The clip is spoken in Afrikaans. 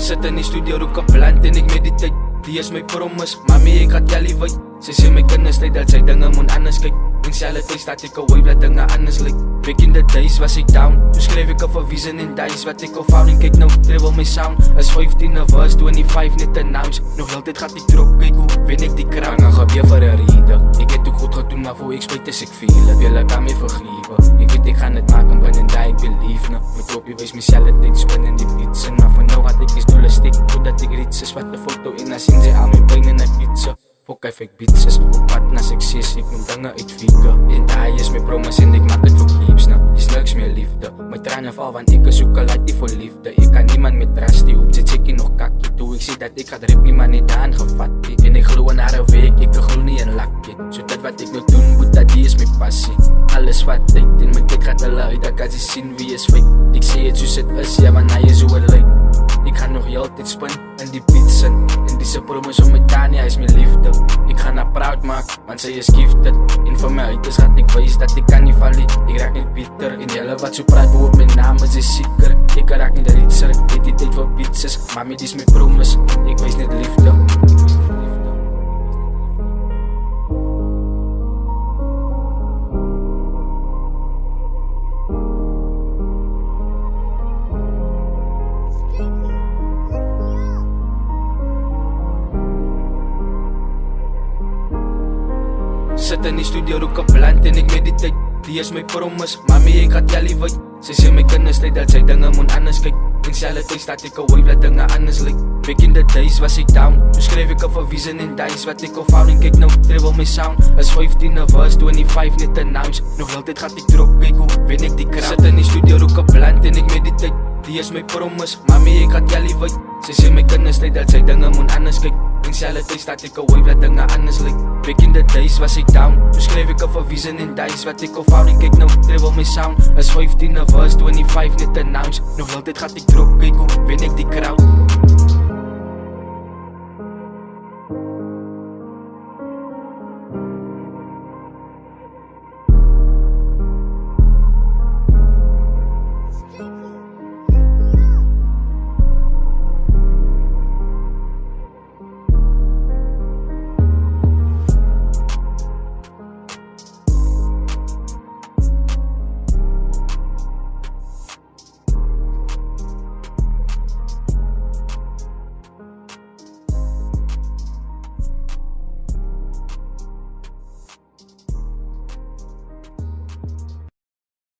Sit in die studio, rook 'n blunt en ek meditate. Die is my promise, mami ek gaat jullie wait. Sy sê my kinders tyd dat sy dinge moet anders kyk. En selfe tyd staat ek away dat dinge anders lyk. Back in the days was ek down, toe skryf ek op 'n vision en dice wat ek al found. En kyk nou, travel my sound is 15 'n verse, 25 net announce. Nog heeltyd gaat ek drop, kyk hoe wen ek die crown. Dinge gebeur vir 'n rede. Ek het ook goed gedoen, maar voor ek spyt as ek feel het. Julle kan my vergewe, ek weet ek gaan het maak en binne die ek believe nou. My tropie wees my selfe tyd spin in die beats. En maar van nou had ek is dolle stik, totdat ek reeds is wat 'n foto en dan sien sy al my pyn in 'n pizza. Fok hy fake beats is op pad na sukses, ek moet dinge uitfigure. En daai is my promise en ek maak dit vir keeps nou. Dis niks meer liefde, my trane val want ek is soek al uit die vir liefde. Ek kan niemand met trust die op dit ek nog kakkie. Toe ek sê dat ek gaat rip niemand nie daan gevat nie. En ek glo in haar week, ek glo nie in luck nie. So dit wat ek nou doen, moet dat die is my passie. Alles wat tyd en my tyd gaat hulle uit, dat kan sy sien wie is fake. Ek sê het soos het is, ja want hy is hoe het lyk. Ek gaan nog heel tyd spin in die beats in. En die se promise om my Tanya is my liefde. Ek gaan haar proud maak, want sy is gifted. En vir my uit is gaat ek wees dat ek kan nie val nie. Ek raak niet bitter, en jylle wat so praat boop my naam is seker. Ek raak niet ritser, ek het die tyd vir beats is. Mami, die is my promise, ek wees net liefde. Sit in die studio, rook 'n blunt en ek meditate. Die is my promise, mami ek gaat jullie wait. Sy sê my kinders tyd dat sy dinge moet anders kyk. En selfe tyd staat ek away dat dinge anders lyk. Back in the days was ek down, toe skryf ek op 'n vision en dice wat ek al found. En kyk nou, travel my sound is 15 'n verse, 25 net announce. Nog heeltyd gaat ek drop, kyk hoe wen ek die crown. Sit in die studio, rook 'n blunt en ek meditate. Die is my promise, mami ek gaat jullie wait. Sy sê my kinders tyd dat sy dinge moet anders kyk. En selfe tyd staat ek away dat dinge anders lyk. Back in the days was ek down, toe skryf ek op 'n vision en dice wat ek al found. En kyk nou, travel my sound is 15 'n verse, 25 net announce. Nog heeltyd gaat ek drop, kyk hoe wen ek die crown.